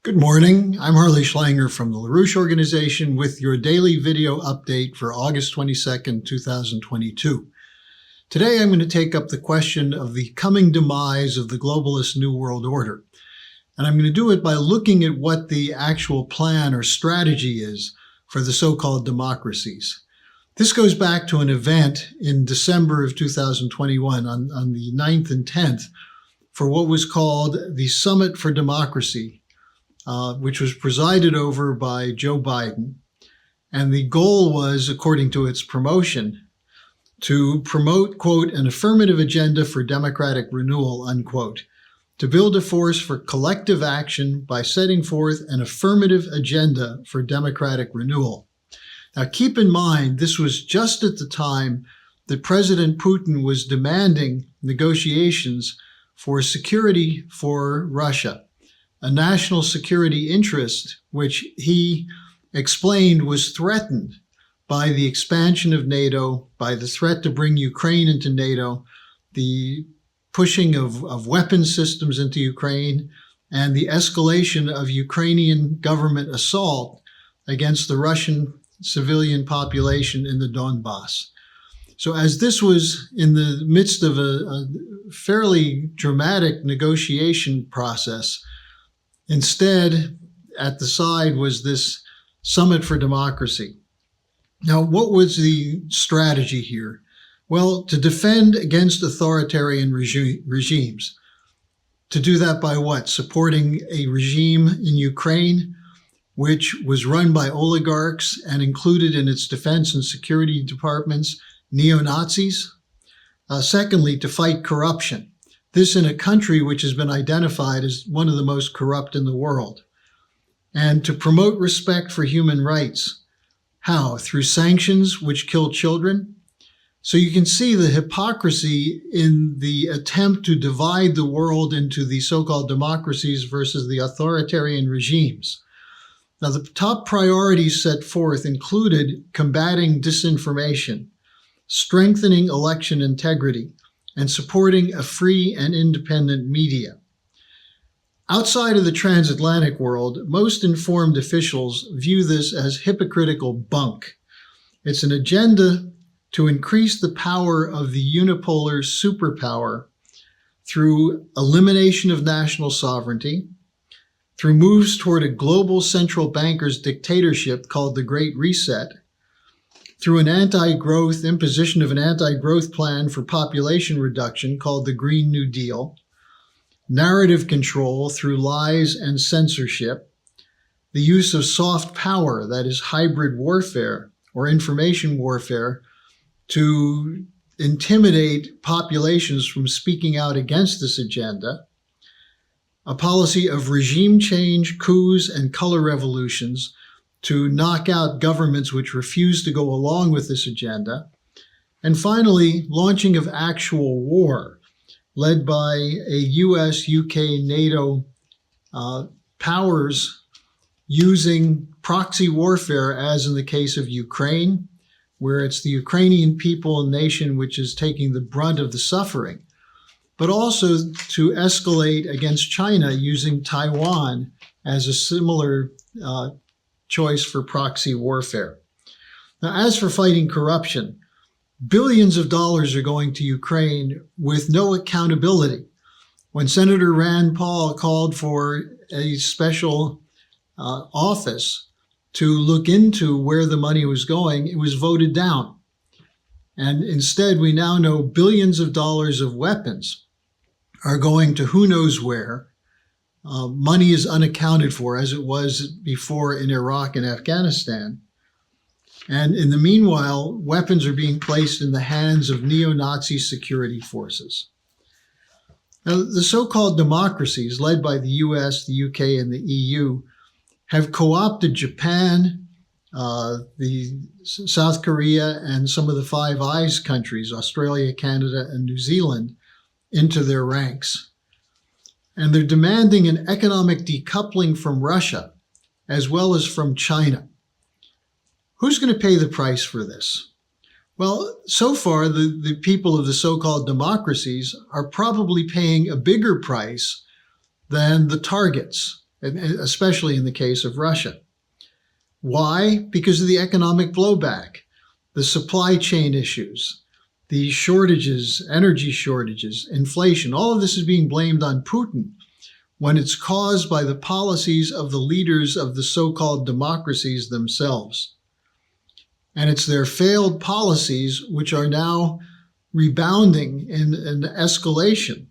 Good morning. I'm Harley Schlanger from the LaRouche Organization with your daily video update for August 22nd, 2022. Today I'm going to take up the question of the coming demise of the globalist New World Order. And I'm going to do it by looking at what the actual plan or strategy is for the so-called democracies. This goes back to an event in December of 2021 on the 9th and 10th for what was called the Summit for Democracy, which was presided over by Joe Biden. And the goal was, according to its promotion, to promote, quote, an affirmative agenda for democratic renewal, unquote, to build a force for collective action by setting forth an affirmative agenda for democratic renewal. Now, keep in mind, this was just at the time that President Putin was demanding negotiations for security for Russia, a national security interest which he explained was threatened by the expansion of NATO, by the threat to bring Ukraine into NATO, the pushing of weapons systems into Ukraine, and the escalation of Ukrainian government assault against the Russian civilian population in the Donbass. So as this was in the midst of a fairly dramatic negotiation process, instead, at the side was this Summit for Democracy. Now, what was the strategy here? Well, to defend against authoritarian regimes. To do that by what? Supporting a regime in Ukraine, which was run by oligarchs and included in its defense and security departments neo-Nazis. Secondly, to fight corruption. This in a country which has been identified as one of the most corrupt in the world. And to promote respect for human rights. How? Through sanctions which kill children. So you can see the hypocrisy in the attempt to divide the world into the so-called democracies versus the authoritarian regimes. Now, the top priorities set forth included combating disinformation, strengthening election integrity, and supporting a free and independent media. Outside of the transatlantic world, most informed officials view this as hypocritical bunk. It's an agenda to increase the power of the unipolar superpower through elimination of national sovereignty, through moves toward a global central banker's dictatorship called the Great Reset, through an imposition of an anti-growth plan for population reduction called the Green New Deal, narrative control through lies and censorship, the use of soft power, that is hybrid warfare or information warfare, to intimidate populations from speaking out against this agenda, a policy of regime change, coups, and color revolutions to knock out governments which refuse to go along with this agenda. And finally, launching of actual war, led by a U.S. U.K. NATO powers using proxy warfare, as in the case of Ukraine, where it's the Ukrainian people and nation which is taking the brunt of the suffering, but also to escalate against China using Taiwan as a similar choice for proxy warfare. Now, as for fighting corruption, billions of dollars are going to Ukraine with no accountability. When Senator Rand Paul called for a special office to look into where the money was going, it was voted down. And instead, we now know billions of dollars of weapons are going to who knows where. Money is unaccounted for, as it was before in Iraq and Afghanistan. And in the meanwhile, weapons are being placed in the hands of neo-Nazi security forces. Now, the so-called democracies, led by the U.S., the U.K., and the EU, have co-opted Japan, the South Korea, and some of the Five Eyes countries, Australia, Canada, and New Zealand, into their ranks. And they're demanding an economic decoupling from Russia, as well as from China. Who's going to pay the price for this? Well, so far, the people of the so-called democracies are probably paying a bigger price than the targets, especially in the case of Russia. Why? Because of the economic blowback, the supply chain issues, the shortages, energy shortages, inflation. All of this is being blamed on Putin when it's caused by the policies of the leaders of the so-called democracies themselves. And it's their failed policies which are now rebounding in escalation.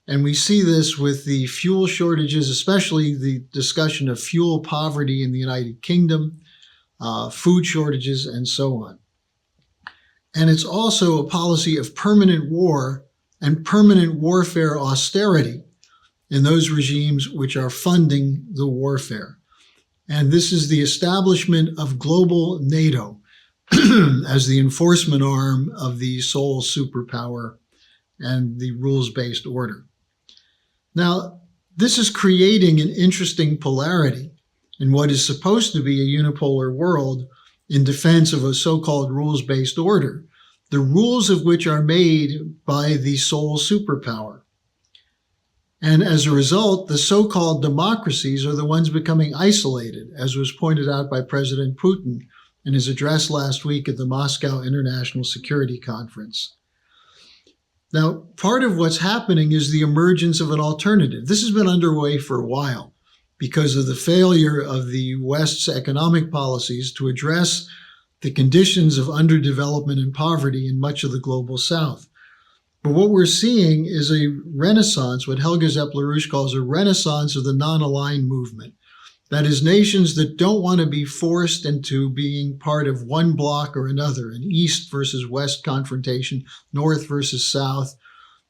And we see this with the fuel shortages, especially the discussion of fuel poverty in the United Kingdom, food shortages, and so on. And it's also a policy of permanent war and permanent warfare austerity in those regimes which are funding the warfare. And this is the establishment of global NATO as the enforcement arm of the sole superpower and the rules-based order. Now, this is creating an interesting polarity in what is supposed to be a unipolar world in defense of a so-called rules-based order, the rules of which are made by the sole superpower. And as a result, the so-called democracies are the ones becoming isolated, as was pointed out by President Putin in his address last week at the Moscow International Security Conference. Now, part of what's happening is the emergence of an alternative. This has been underway for a while because of the failure of the West's economic policies to address the conditions of underdevelopment and poverty in much of the global South. But what we're seeing is a renaissance, what Helga Zepp-LaRouche calls a renaissance of the non-aligned movement. That is, nations that don't want to be forced into being part of one bloc or another, an East versus West confrontation, North versus South,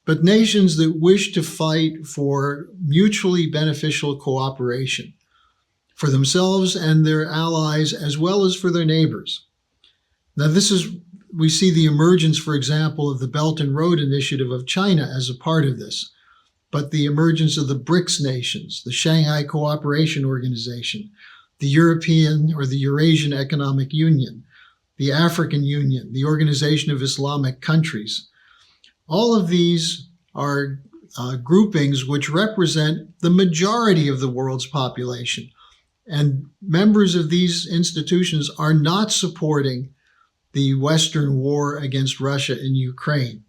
but nations that wish to fight for mutually beneficial cooperation for themselves and their allies, as well as for their neighbors. Now, we see the emergence, for example, of the Belt and Road Initiative of China as a part of this, but the emergence of the BRICS nations, the Shanghai Cooperation Organization, the European or the Eurasian Economic Union, the African Union, the Organization of Islamic Countries. All of these are groupings which represent the majority of the world's population. And members of these institutions are not supporting the Western war against Russia in Ukraine.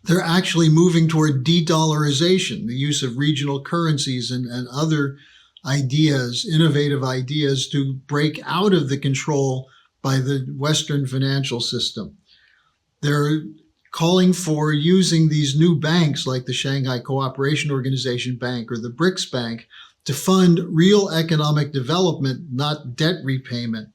They're actually moving toward de-dollarization, the use of regional currencies and other ideas, innovative ideas to break out of the control by the Western financial system. They're calling for using these new banks like the Shanghai Cooperation Organization Bank or the BRICS Bank to fund real economic development, not debt repayment.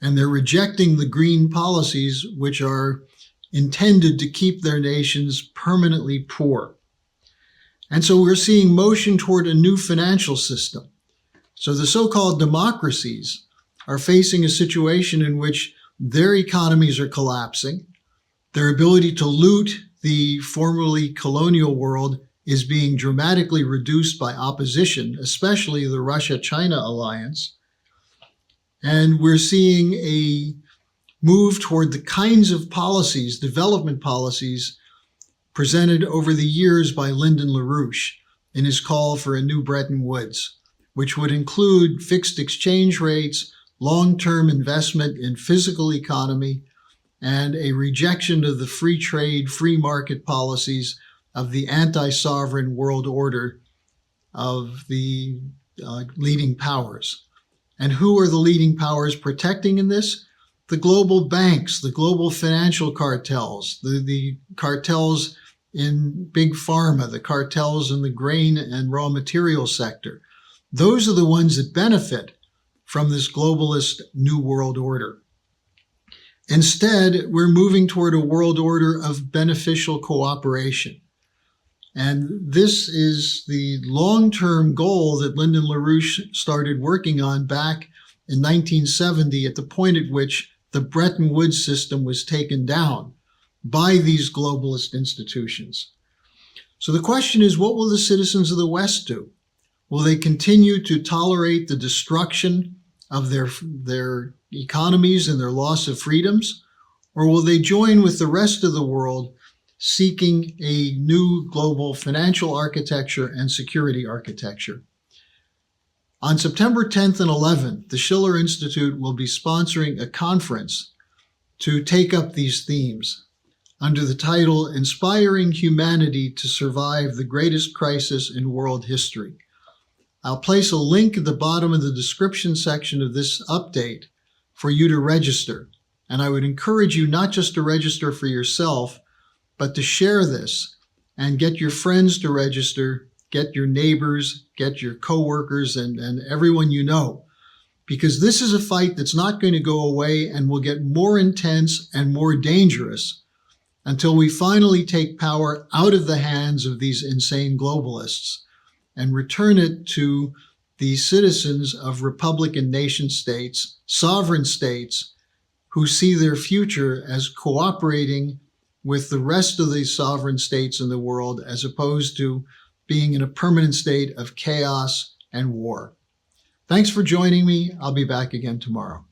And they're rejecting the green policies which are intended to keep their nations permanently poor. And so we're seeing motion toward a new financial system. So the so-called democracies are facing a situation in which their economies are collapsing. Their ability to loot the formerly colonial world is being dramatically reduced by opposition, especially the Russia-China alliance. And we're seeing a move toward the kinds of policies, development policies, presented over the years by Lyndon LaRouche in his call for a new Bretton Woods, which would include fixed exchange rates, long-term investment in physical economy, and a rejection of the free trade, free market policies of the anti-sovereign world order of the leading powers. And who are the leading powers protecting in this? The global banks, the global financial cartels, the cartels in big pharma, the cartels in the grain and raw material sector. Those are the ones that benefit from this globalist new world order. Instead, we're moving toward a world order of beneficial cooperation. And this is the long-term goal that Lyndon LaRouche started working on back in 1970 at the point at which the Bretton Woods system was taken down by these globalist institutions. So the question is, what will the citizens of the West do? Will they continue to tolerate the destruction of their economies and their loss of freedoms? Or will they join with the rest of the world seeking a new global financial architecture and security architecture? On September 10th and 11th, the Schiller Institute will be sponsoring a conference to take up these themes under the title Inspiring Humanity to Survive the Greatest Crisis in World History. I'll place a link at the bottom of the description section of this update for you to register. And I would encourage you not just to register for yourself, but to share this and get your friends to register, get your neighbors, get your coworkers, and everyone you know. Because this is a fight that's not going to go away and will get more intense and more dangerous until we finally take power out of the hands of these insane globalists and return it to the citizens of Republican nation states, sovereign states, who see their future as cooperating with the rest of the sovereign states in the world, as opposed to being in a permanent state of chaos and war. Thanks for joining me. I'll be back again tomorrow.